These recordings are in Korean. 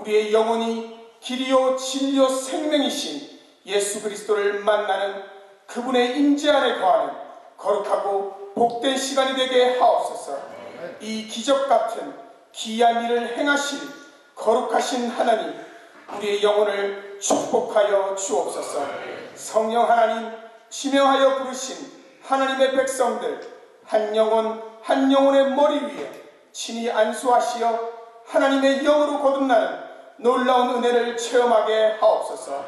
우리의 영혼이 길이요 진리요 생명이신 예수 그리스도를 만나는 그분의 임재 안에 거하는 거룩하고 복된 시간이 되게 하옵소서. 이 기적 같은 귀한 일을 행하실 거룩하신 하나님, 우리의 영혼을 축복하여 주옵소서. 성령 하나님, 지명하여 부르신 하나님의 백성들 한 영혼 한 영혼의 머리 위에 친히 안수하시어 하나님의 영으로 거듭나는 놀라운 은혜를 체험하게 하옵소서.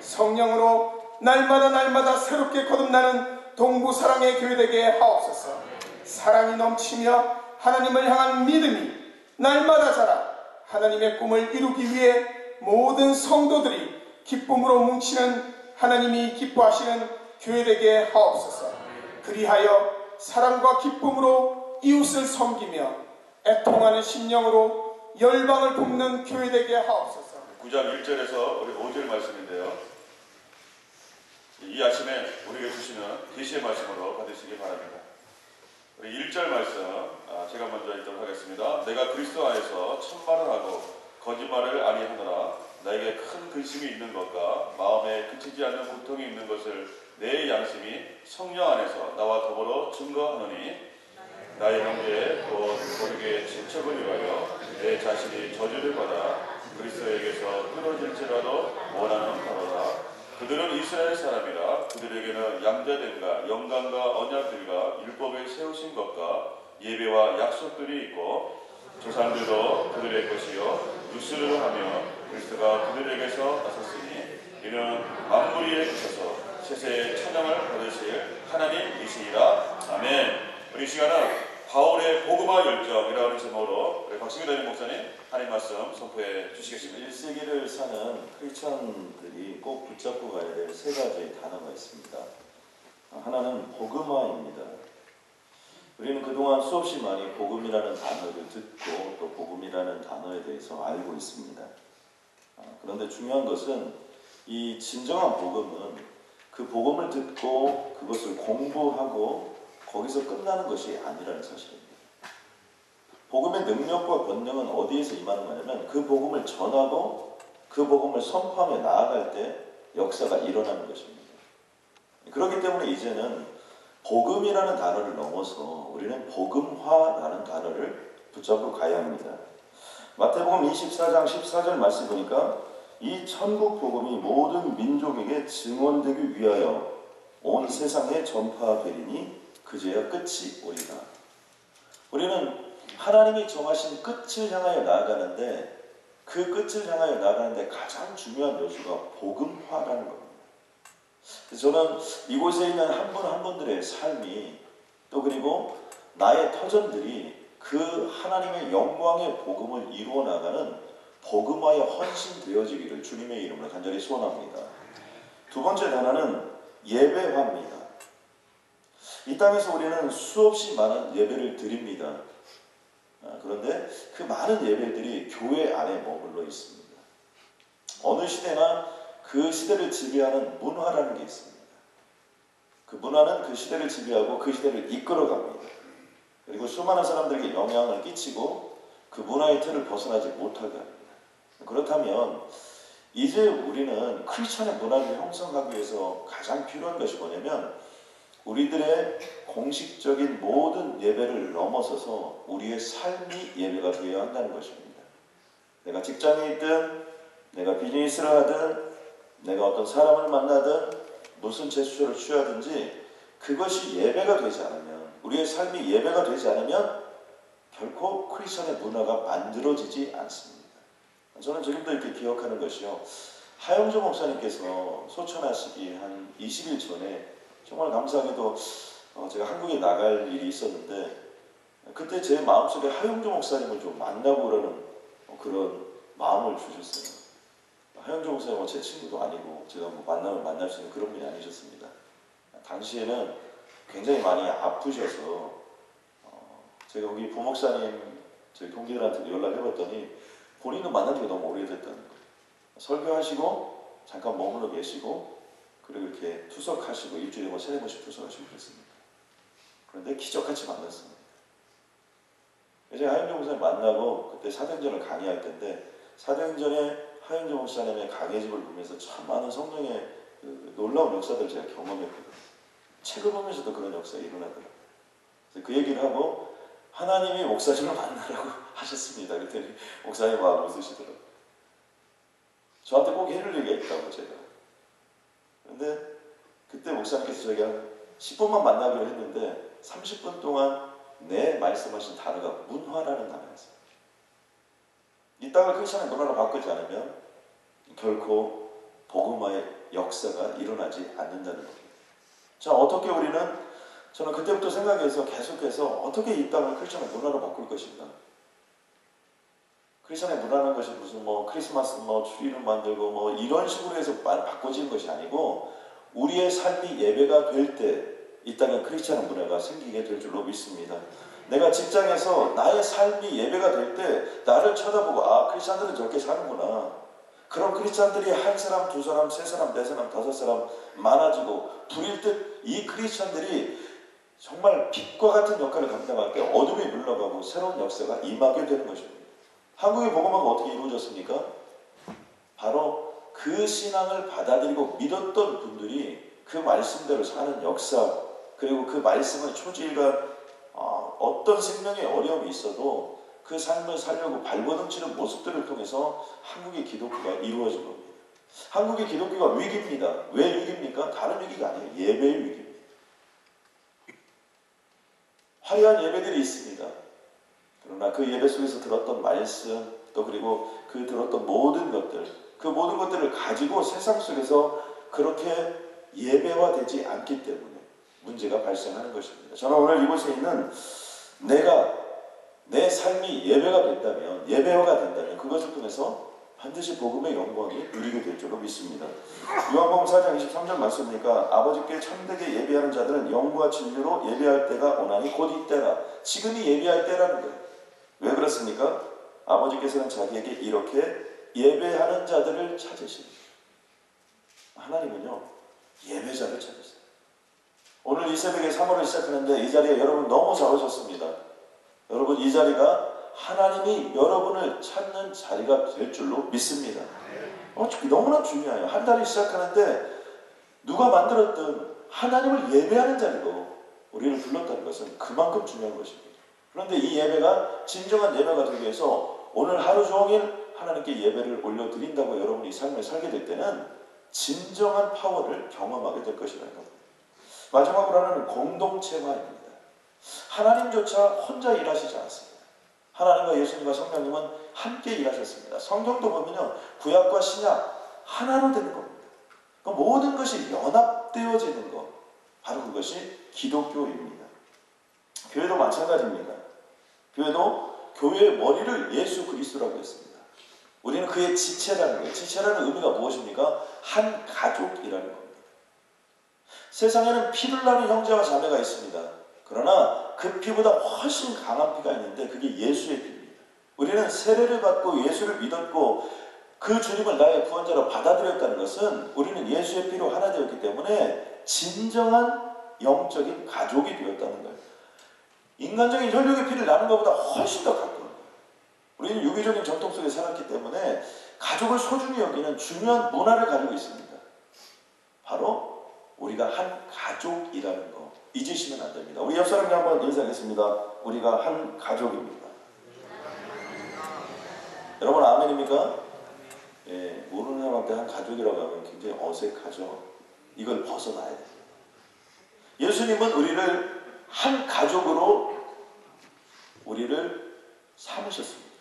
성령으로 날마다 새롭게 거듭나는 동부사랑의 교회 되게 하옵소서. 사랑이 넘치며 하나님을 향한 믿음이 날마다 자라 하나님의 꿈을 이루기 위해 모든 성도들이 기쁨으로 뭉치는 하나님이 기뻐하시는 교회 되게 하옵소서. 그리하여 사랑과 기쁨으로 이웃을 섬기며 애통하는 심령으로 열방을 볶는 교회 되게 하옵소서. 9장 1절에서 우리 5절 말씀인데요. 이 아침에 우리에게 주시는 계시의 말씀으로 받으시기 바랍니다. 우리 1절 말씀 제가 먼저 읽도록 하겠습니다. 내가 그리스도 안에서 천만을 하고 거짓말을 아니하노라. 나에게 큰 근심이 있는 것과 마음에 그치지 않는 고통이 있는 것을 내 양심이 성령 안에서 나와 더불어 증거하노니 나의 형제 곧 고르게 친척을 위하여 내 자신이 저주를 받아 그리스도에게서 끊어질지라도 원하는 바로라. 그들은 이스라엘 사람이라. 그들에게는 양자됨과 영광과 언약들과 율법에 세우신 것과 예배와 약속들이 있고 조상들도 그들의 것이요 유수를 하며 그리스도가 그들에게서 나섰으니 이는 만물이 계셔서 세세의 찬양을 받으실 하나님이시니라. 아멘. 우리 시간은 바울의 복음화 열정이라고 하는 제목으로 우리 박승규 담임 목사님 하나님 말씀 선포해 주시겠습니다. 1세기를 사는 크리스천들이 꼭 붙잡고 가야 될 세 가지 단어가 있습니다. 하나는 복음화입니다. 우리는 그동안 수없이 많이 복음이라는 단어를 듣고 또 복음이라는 단어에 대해서 알고 있습니다. 그런데 중요한 것은 이 진정한 복음은 그 복음을 듣고 그것을 공부하고 거기서 끝나는 것이 아니라는 사실입니다. 복음의 능력과 권능은 어디에서 임하는 거냐면 그 복음을 전하고 그 복음을 선포하며 나아갈 때 역사가 일어나는 것입니다. 그렇기 때문에 이제는 복음이라는 단어를 넘어서 우리는 복음화라는 단어를 붙잡고 가야 합니다. 마태복음 24장 14절 말씀 보니까 이 천국 복음이 모든 민족에게 증언되기 위하여 온 세상에 전파되리니 그제야 끝이 오리라. 우리는 하나님이 정하신 끝을 향하여 나아가는데 그 끝을 향하여 나아가는데 가장 중요한 요소가 복음화라는 겁니다. 저는 이곳에 있는 한 분 한 분들의 삶이 또 그리고 나의 터전들이 그 하나님의 영광의 복음을 이루어 나가는 복음화에 헌신되어지기를 주님의 이름으로 간절히 소원합니다. 두 번째 단어는 예배화입니다. 이 땅에서 우리는 수없이 많은 예배를 드립니다. 그런데 그 많은 예배들이 교회 안에 머물러 있습니다. 어느 시대나 그 시대를 지배하는 문화라는 게 있습니다. 그 문화는 그 시대를 지배하고 그 시대를 이끌어갑니다. 그리고 수많은 사람들에게 영향을 끼치고 그 문화의 틀을 벗어나지 못하게 합니다. 그렇다면 이제 우리는 크리스천의 문화를 형성하기 위해서 가장 필요한 것이 뭐냐면 우리들의 공식적인 모든 예배를 넘어서서 우리의 삶이 예배가 되어야 한다는 것입니다. 내가 직장에 있든 내가 비즈니스를 하든 내가 어떤 사람을 만나든 무슨 제스처를 취하든지 그것이 예배가 되지 않으면 우리의 삶이 예배가 되지 않으면 결코 크리스천의 문화가 만들어지지 않습니다. 저는 지금도 이렇게 기억하는 것이요. 하영조 목사님께서 소천하시기 한 20일 전에 정말 감사하게도 제가 한국에 나갈 일이 있었는데 그때 제 마음속에 하영조 목사님을 좀 만나고 그러는 그런 마음을 주셨어요. 하영조 목사님은 제 친구도 아니고 제가 뭐 만나면 만날 수 있는 그런 분이 아니셨습니다. 당시에는 굉장히 많이 아프셔서 제가 거기 부목사님 저희 동기들한테 연락해봤더니 본인은 만난 지가 너무 오래됐다는 거예요. 설교하시고 잠깐 머물러 계시고 그리고 이렇게 투석하시고 일주일에 뭐 3-4번씩 투석하시고 그랬습니다. 그런데 기적같이 만났습니다. 제가 하영조 목사님 만나고 그때 사도행전을 강의할 때인데 사도행전에 하윤조 목사님의 강해집을 보면서 참 많은 성령의 놀라운 역사들을 제가 경험했거든요. 책을 보면서도 그런 역사가 일어나더라고요. 그래서 그 얘기를 하고 하나님이 목사님을 만나라고 하셨습니다. 그랬더니 목사님 막 웃으시더라고요. 저한테 꼭 해줄 얘기가 있다고 제가. 그런데 그때 목사님께서 저희가 10분만 만나기로 했는데 30분 동안 내 말씀하신 단어가 문화라는 단어였어요. 이 땅을 크리스천의 문화로 바꾸지 않으면 결코 복음화의 역사가 일어나지 않는다는 겁니다. 자, 어떻게 저는 그때부터 생각해서 계속해서 어떻게 이 땅을 크리스천의 문화로 바꿀 것인가. 크리스천의 문화라는 것이 무슨 크리스마스 추리를 만들고 이런 식으로 해서 바꿔지는 것이 아니고 우리의 삶이 예배가 될 때 이 땅에 크리스천의 문화가 생기게 될 줄로 믿습니다. 내가 직장에서 나의 삶이 예배가 될 때 나를 쳐다보고 아, 크리스천들은 저렇게 사는구나. 그럼 크리스천들이 한 사람, 두 사람, 세 사람, 네 사람, 다섯 사람 많아지고 불일 듯 이 크리스천들이 정말 빛과 같은 역할을 감당할 때 어둠이 물러가고 새로운 역사가 임하게 되는 것입니다. 한국의 복음화가 어떻게 이루어졌습니까? 바로 그 신앙을 받아들이고 믿었던 분들이 그 말씀대로 사는 역사, 그리고 그 말씀의 초질과 어떤 생명의 어려움이 있어도 그 삶을 살려고 발버둥치는 모습들을 통해서 한국의 기독교가 이루어진 겁니다. 한국의 기독교가 위기입니다. 왜 위기입니까? 다른 위기가 아니에요. 예배의 위기입니다. 화려한 예배들이 있습니다. 그러나 그 예배 속에서 들었던 말씀, 또 그리고 그 들었던 모든 것들, 그 모든 것들을 가지고 세상 속에서 그렇게 예배화되지 않기 때문에 문제가 발생하는 것입니다. 저는 오늘 이곳에 있는 내 삶이 예배가 된다면, 예배화가 된다면 그것을 통해서 반드시 복음의 영광이 누리게 될 줄로 믿습니다. 요한복음 4장 23절 말씀이니까 아버지께 참되게 예배하는 자들은 영과 진리로 예배할 때가 오나니 곧 이때라. 지금이 예배할 때라는 거예요. 왜 그렇습니까? 아버지께서는 자기에게 이렇게 예배하는 자들을 찾으십니다. 하나님은요, 예배자를 찾으세요. 오늘 이 새벽에 3월을 시작하는데 이 자리에 여러분 너무 잘 오셨습니다. 여러분 이 자리가 하나님이 여러분을 찾는 자리가 될 줄로 믿습니다. 너무나 중요해요. 한 달이 시작하는데 누가 만들었든 하나님을 예배하는 자리로 우리를 불렀다는 것은 그만큼 중요한 것입니다. 그런데 이 예배가 진정한 예배가 되기 위해서 오늘 하루 종일 하나님께 예배를 올려드린다고 여러분이 이 삶을 살게 될 때는 진정한 파워를 경험하게 될 것이라는 겁니다. 마지막으로 하나는 공동체화입니다. 하나님조차 혼자 일하시지 않습니다. 하나님과 예수님과 성령님은 함께 일하셨습니다. 성경도 보면요, 구약과 신약 하나로 되는 겁니다. 그러니까 모든 것이 연합되어지는 것, 바로 그것이 기독교입니다. 교회도 마찬가지입니다. 교회도 교회의 머리를 예수 그리스도라고 했습니다. 우리는 그의 지체라는 거예요. 지체라는 의미가 무엇입니까? 한 가족이라는 겁니다. 세상에는 피를 나는 형제와 자매가 있습니다. 그러나 그 피보다 훨씬 강한 피가 있는데 그게 예수의 피입니다. 우리는 세례를 받고 예수를 믿었고 그 주님을 나의 구원자로 받아들였다는 것은 우리는 예수의 피로 하나 되었기 때문에 진정한 영적인 가족이 되었다는 거예요. 인간적인 혈육의 피를 나눈 것보다 훨씬 더 가까운 거예요. 우리는 유기적인 전통 속에 살았기 때문에 가족을 소중히 여기는 중요한 문화를 가지고 있습니다. 바로 우리가 한 가족이라는 거 잊으시면 안 됩니다. 우리 옆 사람과 한번 인사하겠습니다. 우리가 한 가족입니다. 여러분 아멘입니까? 예, 모르는 사람한테 한 가족이라고 하면 굉장히 어색하죠. 이걸 벗어나야 돼요. 예수님은 우리를 한 가족으로 우리를 삼으셨습니다.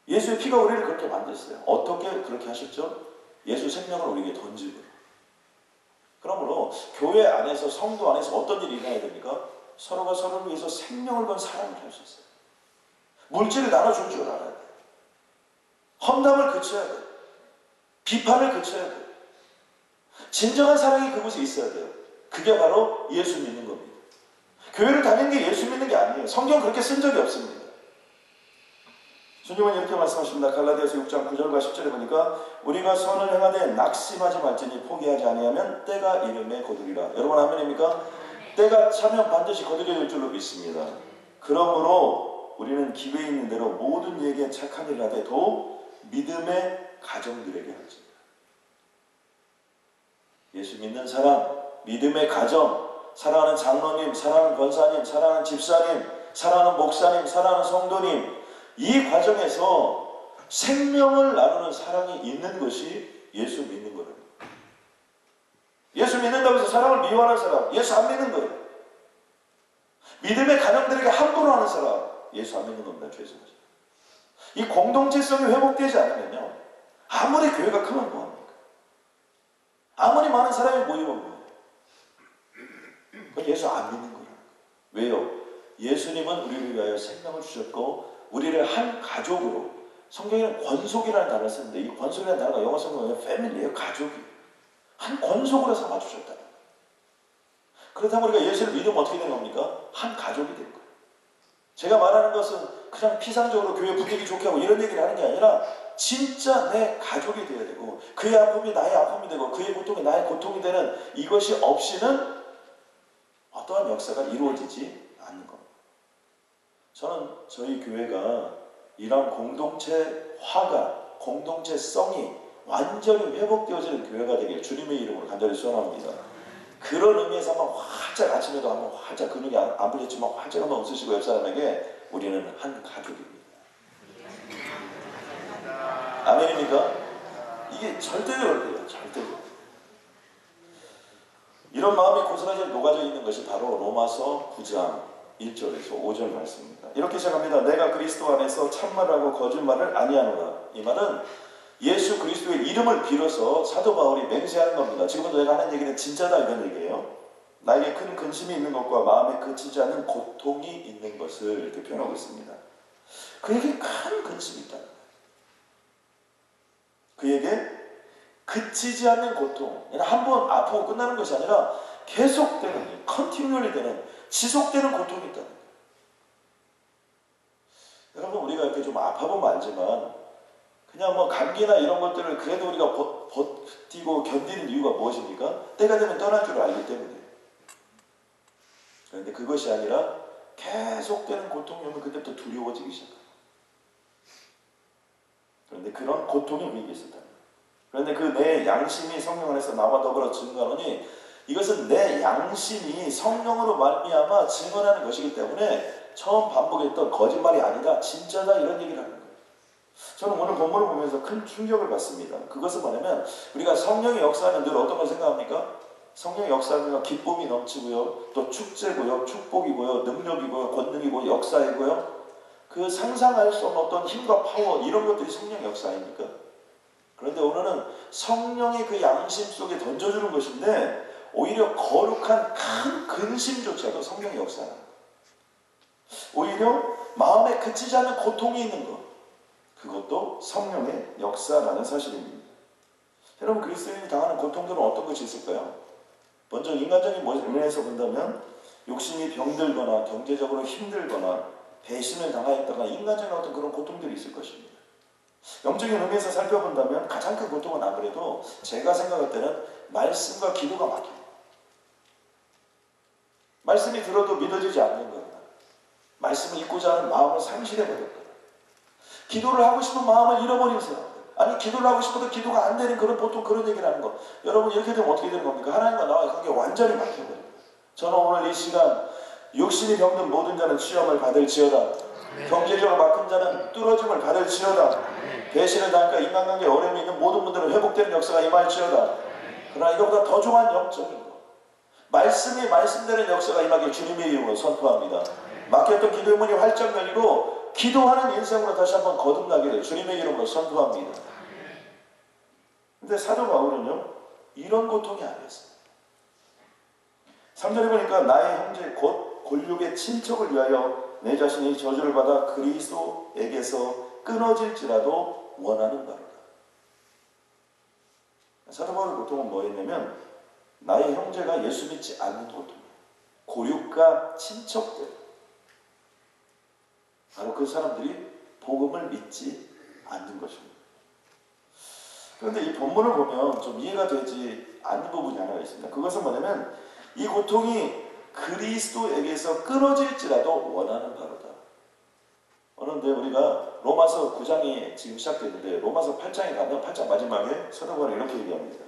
예수의 피가 우리를 그렇게 만들었어요. 어떻게 그렇게 하셨죠? 예수 생명을 우리에게 던지고. 그러므로 교회 안에서, 성도 안에서 어떤 일이 일어나야 됩니까? 서로가 서로를 위해서 생명을 건 사랑을 할 수 있어요. 물질을 나눠줄 줄 알아야 돼요. 험담을 그쳐야 돼요. 비판을 그쳐야 돼요. 진정한 사랑이 그곳에 있어야 돼요. 그게 바로 예수 믿는 겁니다. 교회를 다니는 게 예수 믿는 게 아니에요. 성경 그렇게 쓴 적이 없습니다. 주님은 이렇게 말씀하십니다. 갈라디아서 6장 9절과 10절에 보니까 우리가 선을 행하되 낙심하지 말지니 포기하지 아니하면 때가 이름에 거두리라. 여러분 아멘입니까? 때가 차면 반드시 거두게 될 줄로 믿습니다. 그러므로 우리는 기회에 있는 대로 모든 이에게 착한 일을 하되 더욱 믿음의 가정들에게 하지. 예수 믿는 사람, 믿음의 가정, 사랑하는 장로님, 사랑하는 권사님, 사랑하는 집사님, 사랑하는 목사님, 사랑하는 성도님, 이 과정에서 생명을 나누는 사랑이 있는 것이 예수 믿는 거예요. 예수 믿는다고 해서 사랑을 미워하는 사람, 예수 안 믿는 거예요. 믿음의 가정들에게 함부로 하는 사람, 예수 안 믿는 겁니다. 죄송하죠. 이 공동체성이 회복되지 않으면요, 아무리 교회가 크면 뭐합니까? 아무리 많은 사람이 모이면 뭐예요? 그건 예수 안 믿는 거예요. 왜요? 예수님은 우리를 위하여 생명을 주셨고 우리를 한 가족으로, 성경에는 권속이라는 단어를 쓰는데 이 권속이라는 단어가 영어 성경에 패밀리예요. 가족이에요. 한 권속으로 삼아주셨다. 그렇다면 우리가 예수를 믿으면 어떻게 되는 겁니까? 한 가족이 되는 거예요. 제가 말하는 것은 그냥 피상적으로 교회 분위기 좋게 하고 이런 얘기를 하는 게 아니라 진짜 내 가족이 되어야 되고 그의 아픔이 나의 아픔이 되고 그의 고통이 나의 고통이 되는 이것이 없이는 어떠한 역사가 이루어지지 않는 겁니다. 저는 저희 교회가 이런 공동체화가, 공동체성이 완전히 회복되어지는 교회가 되길 주님의 이름으로 간절히 소원합니다. 그런 의미에서 한번 활짝, 아침에도 한번 활짝, 근육이 안 풀렸지만 활짝 한번 웃으시고 옆 사람에게 우리는 한 가족입니다. 아멘입니까? 이게 절대적으로 돼요. 절대적으로. 이런 마음이 고스란히 녹아져 있는 것이 바로 로마서 9장 1절에서 5절 말씀입니다. 이렇게 시작합니다. 내가 그리스도 안에서 참말하고 거짓말을 아니하노라. 이 말은 예수 그리스도의 이름을 빌어서 사도 바울이 맹세하는 겁니다. 지금부터 내가 하는 얘기는 진짜다 이런 얘기예요. 나에게 큰 근심이 있는 것과 마음에 그치지 않는 고통이 있는 것을 이렇게 표현하고 있습니다. 그에게 큰 근심이 있다. 그에게 그치지 않는 고통, 한 번 아프고 끝나는 것이 아니라 계속되는, 컨티뉴얼리 되는, 지속되는 고통이 있다는 거예요. 여러분, 우리가 이렇게 좀 아파보면 알지만 그냥 뭐 감기나 이런 것들을 그래도 우리가 버티고 견디는 이유가 무엇입니까? 때가 되면 떠날 줄 알기 때문에. 그런데 그것이 아니라 계속되는 고통이 오면 그때부터 두려워지기 시작합니다. 그런데 그런 고통이 우리에게 있었다. 그런데 그 내 양심이 성령 안에서 나와 더불어 증거하노니 이것은 내 양심이 성령으로 말미암아 증언하는 것이기 때문에 처음 반복했던 거짓말이 아니다, 진짜다 이런 얘기를 하는 거예요. 저는 오늘 본문을 보면서 큰 충격을 받습니다. 그것은 뭐냐면 우리가 성령의 역사는 늘 어떤 걸 생각합니까? 성령의 역사는 기쁨이 넘치고요, 또 축제고요, 축복이고요, 능력이고요, 권능이고 역사이고요, 그 상상할 수 없는 어떤 힘과 파워 이런 것들이 성령의 역사 아닙니까? 그런데 오늘은 성령의 그 양심 속에 던져주는 것인데 오히려 거룩한 큰 근심조차도 성령의 역사는 오히려 마음에 그치지 않는 고통이 있는 것, 그것도 성령의 역사라는 사실입니다. 여러분, 그리스도인이 당하는 고통들은 어떤 것이 있을까요? 먼저 인간적인 면에서 본다면 욕심이 병들거나 경제적으로 힘들거나 배신을 당하였다거나 인간적인 어떤 그런 고통들이 있을 것입니다. 영적인 의미에서 살펴본다면 가장 큰 고통은 아무래도 제가 생각할 때는 말씀과 기도가 막혀요. 말씀이 들어도 믿어지지 않는 거예요. 말씀을 읽고자 하는 마음을 상실해버렸거나 기도를 하고 싶은 마음을 잃어버린 사람들, 아니 기도를 하고 싶어도 기도가 안 되는 그런 보통 그런 얘기를 하는 거. 여러분, 이렇게 되면 어떻게 되는 겁니까? 하나님과 나와의 관계가 완전히 막혀버립니다. 저는 오늘 이 시간 육신이 병든 모든 자는 시험을 받을지어다, 경제적으로 막힌 자는 뚫어짐을 받을지어다, 배신을 당하니까 인간관계에 어려움이 있는 모든 분들은 회복되는 역사가 임할지어다. 그러나 이거보다 더 중요한 영적인 것, 말씀이 말씀되는 역사가 임하길 주님의 이름으로 선포합니다. 막혔던 기도의 문이 활짝 열리고 기도하는 인생으로 다시 한번 거듭나기를 주님의 이름으로 선포합니다. 근데 사도 바울은요, 이런 고통이 아니었어요. 3절에 보니까 나의 형제 곧 골육의 친척을 위하여 내 자신이 저주를 받아 그리스도에게서 끊어질지라도 원하는 바로다. 사도 바울의 고통은 뭐였냐면 나의 형제가 예수 믿지 않는 고통이에요. 고육과 친척들, 바로 그 사람들이 복음을 믿지 않는 것입니다. 그런데 이 본문을 보면 좀 이해가 되지 않는 부분이 하나가 있습니다. 그것은 뭐냐면 이 고통이 그리스도에게서 끊어질지라도 원하는 바로다. 그런데 우리가 로마서 9장이 지금 시작되는데 로마서 8장에 가면 8장 마지막에 사도 바울이 이렇게 얘기합니다.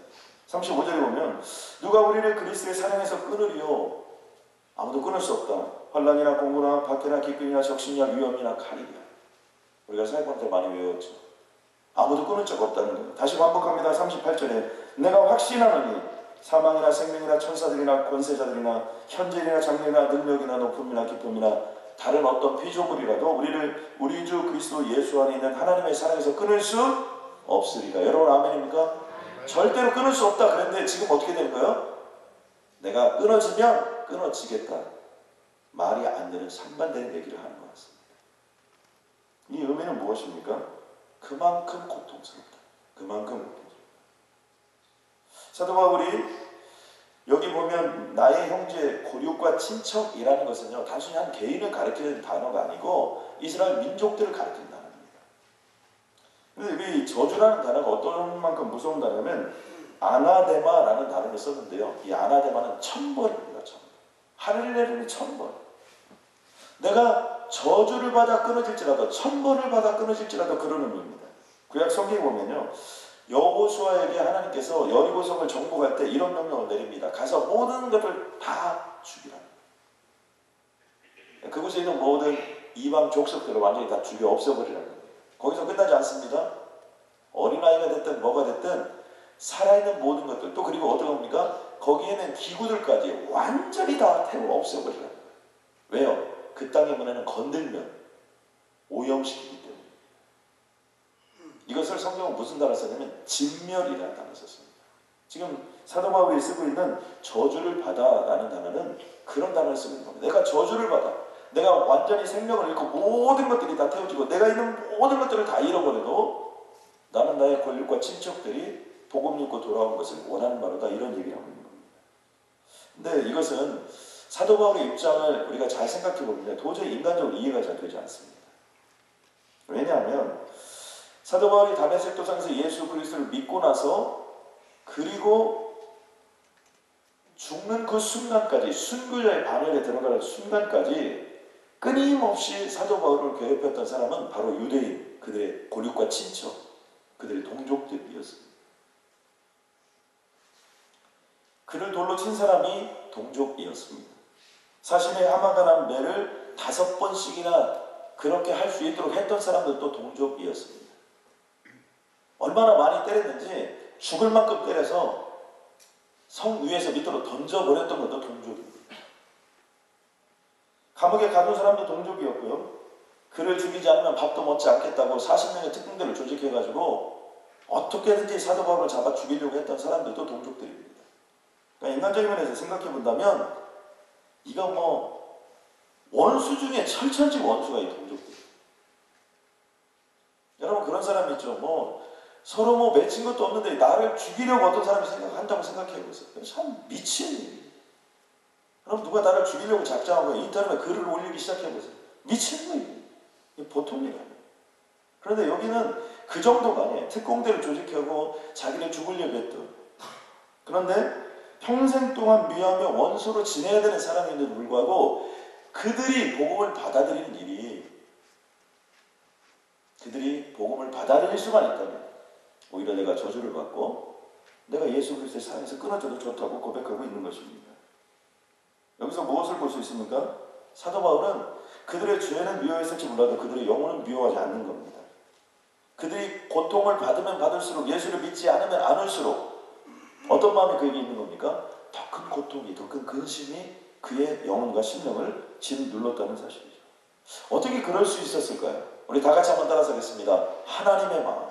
35절에 보면 누가 우리를 그리스도의 사랑에서 끊으리요? 아무도 끊을 수 없다. 환난이나 공고나 박해나 기근이나 적신이나 위험이나 칼이냐. 우리가 사회방 때 많이 외웠죠. 아무도 끊을 적 없다는 거예요. 다시 반복합니다. 38절에 내가 확신하노니 사망이나 생명이나 천사들이나 권세자들이나 현재이나 장래이나 능력이나 높음이나 기쁨이나 다른 어떤 피조물이라도 우리를 우리 주 그리스도 예수 안에 있는 하나님의 사랑에서 끊을 수 없으리라. 여러분 아멘입니까? 절대로 끊을 수 없다. 그런데 지금 어떻게 된 거예요? 내가 끊어지면 끊어지겠다. 말이 안 되는 상반되는 얘기를 하는 것 같습니다. 이 의미는 무엇입니까? 그만큼 고통스럽다. 그만큼 고통스럽다. 사도 바울이 여기 보면 나의 형제 고륙과 친척이라는 것은요 단순히 한 개인을 가리키는 단어가 아니고 이스라엘 민족들을 가리키는 단어입니다. 그런데 이 저주라는 단어가 어떤 만큼 무서운 단어냐면 아나데마라는 단어를 썼는데요. 이 아나데마는 천벌입니다. 천벌. 하늘을 내리는 천벌. 내가 저주를 받아 끊어질지라도 천벌을 받아 끊어질지라도 그런 의미입니다. 구약 성경에 보면요. 여호수아에게 하나님께서 여리고성을 정복할 때 이런 명령을 내립니다. 가서 모든 것을 다 죽이라. 그곳에 있는 모든 이방 족속들을 완전히 다 죽여 없애버리라는 거예요. 거기서 끝나지 않습니다. 어린아이가 됐든 뭐가 됐든 살아있는 모든 것들 또 그리고 어떤 겁니까? 거기에는 기구들까지 완전히 다 태워 없애버리라는 거예요. 왜요? 그 땅의 문에는 건들면 오염시키기 때문에. 이것을 성경은 무슨 단어를 썼냐면 진멸이라는 단어를 썼습니다. 지금 사도 바울이 쓰고 있는 저주를 받아라는 단어는 그런 단어를 쓰고 있는 겁니다. 내가 저주를 받아. 내가 완전히 생명을 잃고 모든 것들이 다 태워지고 내가 있는 모든 것들을 다 잃어버려도 나는 나의 권력과 친척들이 복음 믿고 돌아온 것을 원하는 바로다. 이런 얘기를 하고 있는 겁니다. 근데 이것은 사도 바울의 입장을 우리가 잘 생각해 보면 도저히 인간적으로 이해가 잘 되지 않습니다. 왜냐하면 사도 바울이 다메섹 도상에서 예수 그리스도를 믿고 나서 그리고 죽는 그 순간까지 순교자의 반열에 들어가는 순간까지 끊임없이 사도 바울을 괴롭혔던 사람은 바로 유대인, 그들의 고륙과 친척, 그들의 동족들이었습니다. 그를 돌로 친 사람이 동족이었습니다. 사심에 하마가 매를 5번씩이나 그렇게 할 수 있도록 했던 사람들도 동족이었습니다. 얼마나 많이 때렸는지 죽을 만큼 때려서 성 위에서 밑으로 던져버렸던 것도 동족입니다. 감옥에 가둔 사람도 동족이었고요. 그를 죽이지 않으면 밥도 먹지 않겠다고 40명의 특공대를 조직해가지고 어떻게든지 사도 바울을 잡아 죽이려고 했던 사람들도 동족들입니다. 그러니까 인간적인 면에서 생각해 본다면 이거 뭐 원수 중에 철천지 원수가 이 동족들. 여러분 그런 사람 있죠. 뭐 서로 뭐 맺힌 것도 없는데 나를 죽이려고 어떤 사람이 한다고 생각해 보세요. 참 미친 일이에요. 그럼 누가 나를 죽이려고 작정하고 인터넷에 글을 올리기 시작해 보세요. 미친 거예요. 이게 보통 일 아니에요. 그런데 여기는 그 정도가 아니에요. 특공대를 조직하고 자기를 죽으려고 했던. 그런데 평생 동안 미워하며 원수로 지내야 되는 사람인데도 불구하고 그들이 복음을 받아들이는 일이 그들이 복음을 받아들일 수만 있다면 오히려 내가 저주를 받고 내가 예수 그리스도의 사랑에서 끊어져도 좋다고 고백하고 있는 것입니다. 여기서 무엇을 볼 수 있습니까? 사도 바울은 그들의 죄는 미워했을지 몰라도 그들의 영혼은 미워하지 않는 겁니다. 그들이 고통을 받으면 받을수록 예수를 믿지 않으면 않을수록 어떤 마음이 그에게 있는 겁니까? 더 큰 고통이, 더 큰 근심이 그의 영혼과 심령을 짓눌렀다는 사실이죠. 어떻게 그럴 수 있었을까요? 우리 다 같이 한번 따라서 하겠습니다. 하나님의 마음,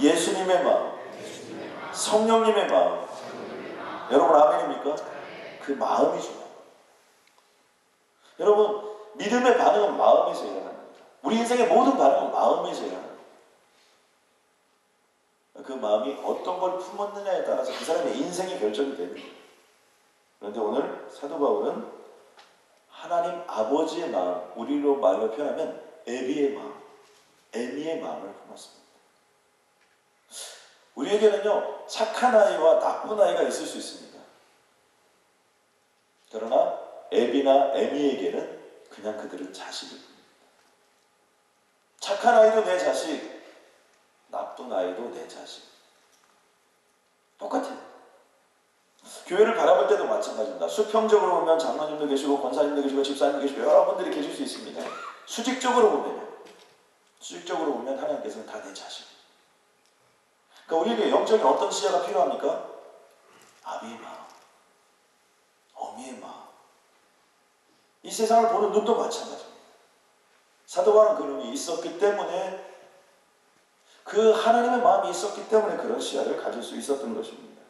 예수님의 마음, 성령님의 마음. 여러분 아멘입니까? 그 마음이 중요합니다. 여러분 믿음의 반응은 마음에서 일어나는 겁니다. 우리 인생의 모든 반응은 마음에서 일어나는 겁니다. 그 마음이 어떤 걸 품었느냐에 따라서 그 사람의 인생이 결정이 되는 거예요. 그런데 오늘 사도 바울은 하나님 아버지의 마음, 우리로 말로 표현하면 에비의 마음, 에미의 마음을 품었습니다. 우리에게는요 착한 아이와 나쁜 아이가 있을 수 있습니다. 그러나 에비나 에미에게는 그냥 그들은 자식입니다. 착한 아이도 내 자식, 나쁜 아이도 내 자식. 똑같아요. 교회를 바라볼 때도 마찬가지입니다. 수평적으로 보면 장로님도 계시고 권사님도 계시고 집사님도 계시고 여러분들이 계실 수 있습니다. 수직적으로 보면 하나님께서는 다 내 자식. 그러니까 우리에게 영적인 어떤 지혜가 필요합니까? 아비의 마음, 어미의 마음. 이 세상을 보는 눈도 마찬가지입니다. 사도 바울은 그 눈이 있었기 때문에, 그 하나님의 마음이 있었기 때문에 그런 시야를 가질 수 있었던 것입니다.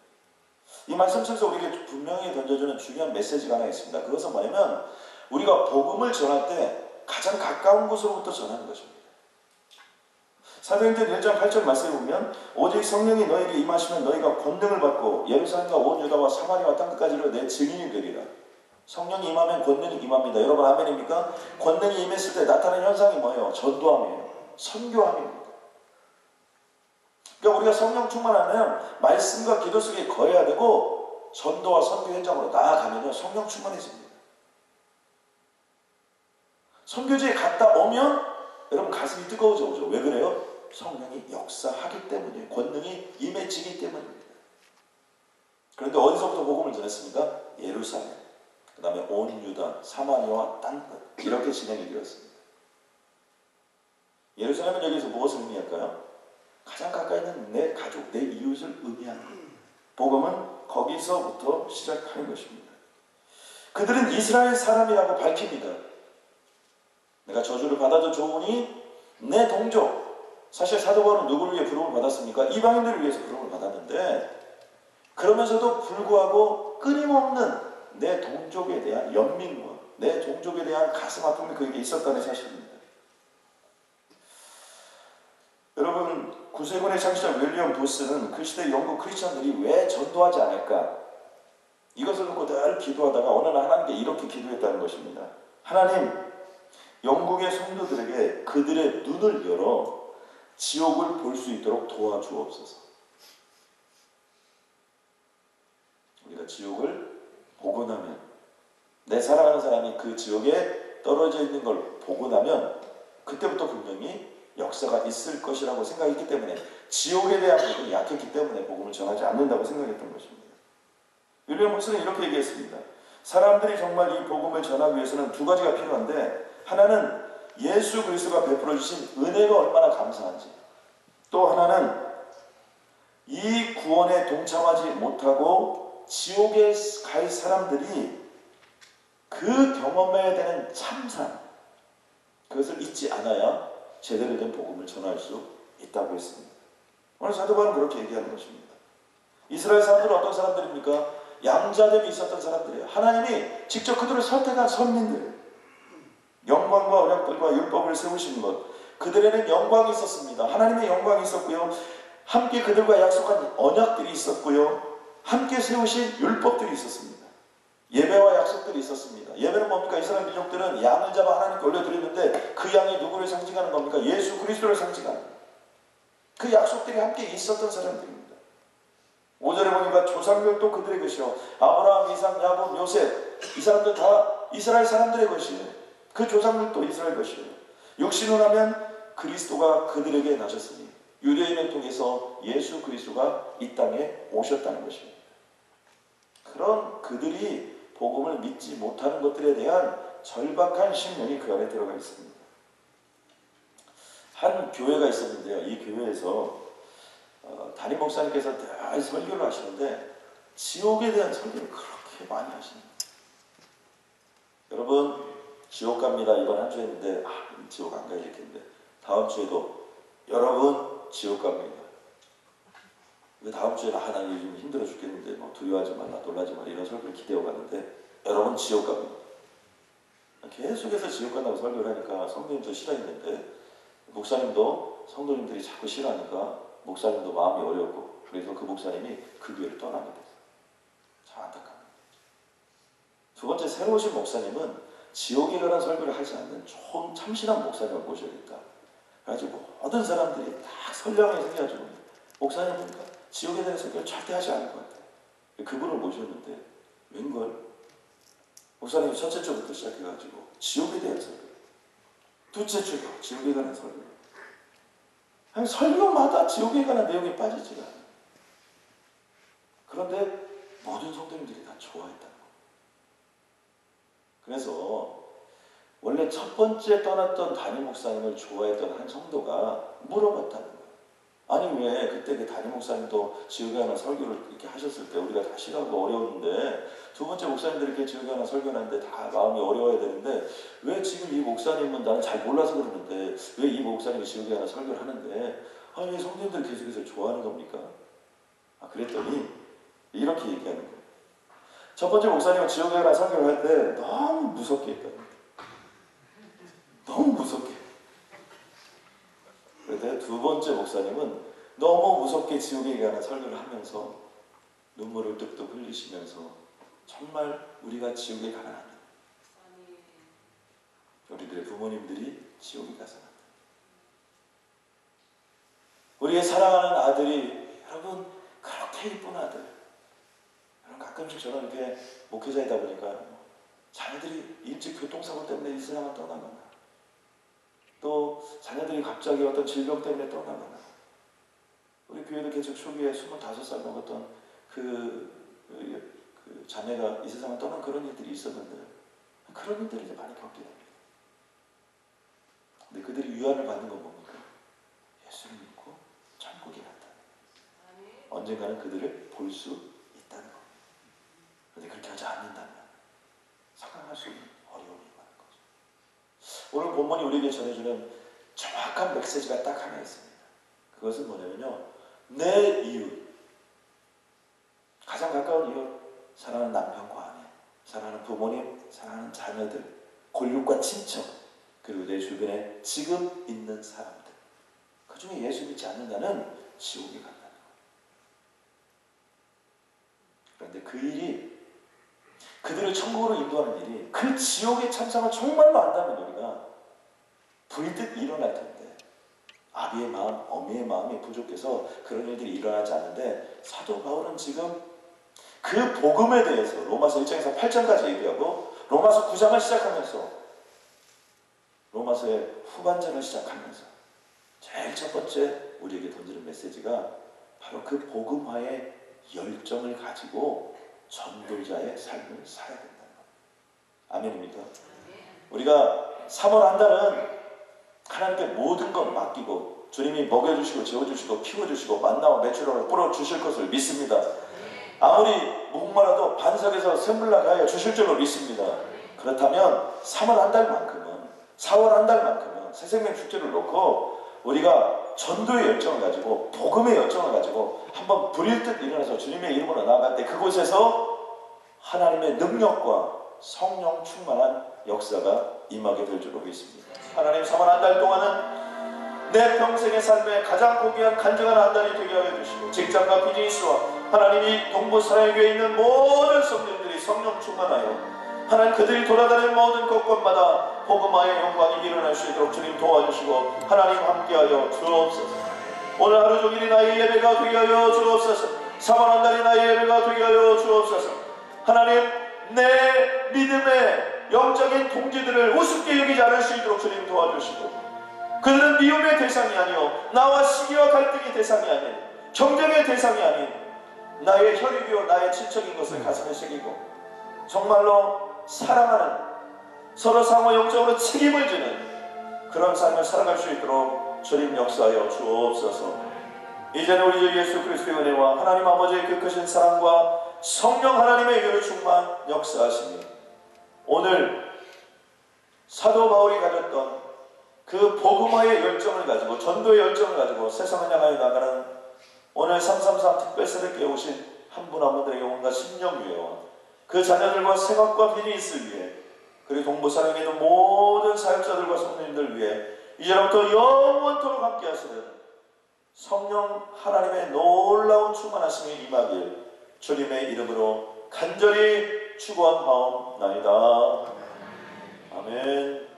이 말씀 속에서 우리에게 분명히 던져주는 중요한 메시지가 하나 있습니다. 그것은 뭐냐면 우리가 복음을 전할 때 가장 가까운 곳으로부터 전하는 것입니다. 사도행전 1장 8절 말씀에 보면 오직 성령이 너에게 임하시면 너희가 권능을 받고 예루살렘과 온 유다와 사마리아와 땅끝까지로 내 증인이 되리라. 성령이 임하면 권능이 임합니다. 여러분 아멘입니까? 권능이 임했을 때 나타나는 현상이 뭐예요? 전도함이에요. 선교함입니다. 그러니까 우리가 성령 충만하면 말씀과 기도 속에 거해야 되고 전도와 선교 현장으로 나아가면요 성령 충만해집니다. 선교지에 갔다 오면 여러분 가슴이 뜨거워져 오죠. 왜 그래요? 성령이 역사하기 때문이에요. 권능이 임해지기 때문입니다. 그런데 어디서부터 복음을 전했습니까? 예루살렘, 그 다음에 온 유다, 사마리아와 땅끝, 이렇게 진행이 되었습니다. 예루살렘은 여기서 무엇을 의미할까요? 가장 가까이 있는 내 가족, 내 이웃을 의미하는 것. 복음은 거기서부터 시작하는 것입니다. 그들은 이스라엘 사람이라고 밝힙니다. 내가 저주를 받아도 좋으니 내 동족. 사실 사도 바울은 누구를 위해 부름을 받았습니까? 이방인들을 위해서 부름을 받았는데, 그러면서도 불구하고 끊임없는 내 동족에 대한 연민과 내 종족에 대한 가슴 아픔이 그에게 있었다는 사실입니다. 여러분, 구세군의 창시자 윌리엄 보스는 그 시대 영국 크리스천들이 왜 전도하지 않을까? 이것을 놓고 늘 기도하다가 어느 날 하나님께 이렇게 기도했다는 것입니다. 하나님, 영국의 성도들에게 그들의 눈을 열어 지옥을 볼 수 있도록 도와주옵소서. 우리가 지옥을 보고 나면, 내 사랑하는 사람이 그 지옥에 떨어져 있는 걸 보고 나면 그때부터 분명히 역사가 있을 것이라고 생각했기 때문에, 지옥에 대한 부분이 약했기 때문에 복음을 전하지 않는다고 생각했던 것입니다. 윌리엄 보스는 이렇게 얘기했습니다. 사람들이 정말 이 복음을 전하기 위해서는 두 가지가 필요한데, 하나는 예수 그리스도가 베풀어 주신 은혜가 얼마나 감사한지, 또 하나는 이 구원에 동참하지 못하고 지옥에 갈 사람들이 그 경험해야 되는 참상, 그것을 잊지 않아야 제대로 된 복음을 전할 수 있다고 했습니다. 오늘 사도 바울은 그렇게 얘기하는 것입니다. 이스라엘 사람들은 어떤 사람들입니까? 양자됨이 있었던 사람들이에요. 하나님이 직접 그들을 선택한 선민들, 영광과 언약들과 율법을 세우신 것, 그들에는 영광이 있었습니다. 하나님의 영광이 있었고요, 함께 그들과 약속한 언약들이 있었고요, 함께 세우신 율법들이 있었습니다. 예배와 약속들이 있었습니다. 예배는 뭡니까? 이스라엘 민족들은 양을 잡아 하나님께 올려드렸는데 그 양이 누구를 상징하는 겁니까? 예수 그리스도를 상징하는 겁니다. 그 약속들이 함께 있었던 사람들입니다. 5절에 보니까 조상들도 그들의 것이요, 아브라함, 이삭, 야곱, 요셉, 이 사람들 다 이스라엘 사람들의 것이에요. 그 조상들도 이스라엘 것이에요. 육신을 하면 그리스도가 그들에게 나셨으니 유대인을 통해서 예수 그리스도가 이 땅에 오셨다는 것입니다. 그런 그들이 복음을 믿지 못하는 것들에 대한 절박한 심령이 그 안에 들어가 있습니다. 한 교회가 있었는데요, 이 교회에서 담임 목사님께서 늘 설교를 하시는데 지옥에 대한 설교를 그렇게 많이 하십니다. 여러분, 지옥 갑니다 이번 한 주 했는데 지옥 안 가야 되겠는데 다음 주에도 여러분 지옥 갑니다. 왜 다음 주에 나 요즘 힘들어 죽겠는데 뭐 두려워하지 말라, 놀라지 말라, 이런 설교를 기대어 갔는데 여러분 지옥 갑니다. 계속해서 지옥 간다고 설교를 하니까 성도님도 싫어했는데, 목사님도 성도님들이 자꾸 싫어하니까 목사님도 마음이 어렵고, 그래서 그 목사님이 그 교회를 떠나게 됐어요. 참 안타깝습니다. 두 번째, 새로 오신 목사님은 지옥에 관한 설교를 하지 않는 좀 참신한 목사님을 모셔야겠다. 그래가지고 모든 사람들이 다 선량하게 생겨가지고 목사님 보니까 지옥에 대한 설교를 절대 하지 않을 것 같아요. 그분을 모셨는데 웬걸 목사님이 첫째 주부터 시작해가지고 지옥에 대한 설교, 둘째 주가 지옥에 관한 설교, 설교마다 지옥에 관한 내용이 빠지지가 않아요. 그런데 모든 성도님들이 다 좋아했다는 거예요. 그래서 원래 첫 번째 떠났던 담임 목사님을 좋아했던 한 성도가 물어봤다는 거예요. 아니 왜 그때 그 담임 목사님도 지옥에 관한 설교를 이렇게 하셨을 때 우리가 다 싫어하고 어려웠는데 두 번째 목사님들이 이렇게 지옥에 관한 설교를 하는데 다 마음이 어려워야 되는데 왜 지금 이 목사님은 나는 잘 몰라서 그러는데 왜 이 목사님이 지옥에 관한 설교를 하는데 아니 성도님들 계속해서 좋아하는 겁니까? 그랬더니 이렇게 얘기하는 거예요. 첫 번째 목사님은 지옥에 관한 설교를 할 때 너무 무섭게 했거든요. 너무 무섭게. 그런데 두 번째 목사님은 너무 무섭게 지옥에 관한 설교를 하면서 눈물을 뚝뚝 흘리시면서 정말 우리가 지옥에 가면 안 돼. 우리들의 부모님들이 지옥에 가서는 안 돼. 우리의 사랑하는 아들이 여러분 그렇게 이쁜 아들. 여러분 가끔씩 저는 이렇게 목회자이다 보니까 자녀들이 일찍 교통사고 때문에 이 세상을 떠나거나 또 자녀들이 갑자기 어떤 질병 때문에 떠나거나 우리 교회도 계속 초기에 25살 먹었던 그 자매가 이 세상을 떠난 그런 일들이 있었는데 그런 일들을 이제 많이 겪게 됩니다. 근데 그들이 유언을 받는 건 뭡니까? 예수를 믿고 천국에 간다. 언젠가는 그들을 볼 수 있다는 것. 그런데 그렇게 하지 않는다면 상상할 수 있는 어려움이 많은 거죠. 오늘 본문이 우리에게 전해주는 정확한 메시지가 딱 하나 있습니다. 그것은 뭐냐면요. 내 이웃, 가장 가까운 이웃, 사랑하는 남편과 아내, 사랑하는 부모님, 사랑하는 자녀들, 골육과 친척, 그리고 내 주변에 지금 있는 사람들, 그 중에 예수 믿지 않는다는 지옥에 간다는 거예요. 그런데 그 일이, 그들을 천국으로 인도하는 일이, 그 지옥의 참상을 정말로 안다면 우리가 불듯 일어날 텐데 아비의 마음, 어미의 마음이 부족해서 그런 일들이 일어나지 않는데 사도 바울은 지금 그 복음에 대해서 로마서 1장에서 8장까지 얘기하고 로마서 9장을 시작하면서 로마서의 후반전을 시작하면서 제일 첫 번째 우리에게 던지는 메시지가 바로 그 복음화의 열정을 가지고 전도자의 삶을 살아야 된다는 겁니다. 아멘입니까? 우리가 3월 한 달은 하나님께 모든 것 맡기고 주님이 먹여주시고 재워주시고 키워주시고 만나와 매출을 뿌려주실 것을 믿습니다. 아무리 목마라도 반석에서 샘물나게 하여 주실 줄로 믿습니다. 그렇다면 3월 한 달만큼은 4월 한 달만큼은 새생명 축제를 놓고 우리가 전도의 열정을 가지고 복음의 열정을 가지고 한번 불일 듯 일어나서 주님의 이름으로 나아갈 때 그곳에서 하나님의 능력과 성령 충만한 역사가 임하게 될 줄로 믿습니다. 하나님 3월 한 달 동안은 내 평생의 삶에 가장 고귀한 간증한 한 달이 되게 하여 주시고 직장과 비즈니스와 하나님이 동부 사랑교회에 있는 모든 성도들이 성령 충만하여 하나님 그들이 돌아다니는 모든 곳곳마다 복음화의 영광이 일어날 수 있도록 주님 도와주시고 하나님 함께하여 주옵소서. 오늘 하루 종일이 나의 예배가 되게 하여 주옵소서. 3월 한 달이 나의 예배가 되게 하여 주옵소서. 하나님 내 믿음의 영적인 동지들을 우습게 여기지 않을 수 있도록 주님 도와주시고 그들은 미움의 대상이 아니요 나와 시기와 갈등의 대상이 아닌 경쟁의 대상이 아닌 나의 혈육이요 나의 친척인 것을 가슴에 새기고 정말로 사랑하는 서로 상호 영적으로 책임을 지는 그런 삶을 살아갈 수 있도록 주님 역사하여 주옵소서. 이제는 우리 주 예수 그리스도의 은혜와 하나님 아버지의 그 크신 사랑과 성령 하나님의 은혜로 충만 역사하시니 오늘 사도 바울이 가졌던 그 복음화의 열정을 가지고 전도의 열정을 가지고 세상을 향하여 나가는 오늘 333 특별세를 깨우신 한 분 한 분들에게 온갖 심령 위에와 그 자녀들과 생업과 비즈니스 위에 그리고 동부사령에 있는 모든 사역자들과 성도님들 위해 이제부터 영원토록 함께 하시는 성령 하나님의 놀라운 충만하심이 임하길 주님의 이름으로 간절히 축원하옵나이다. 아멘.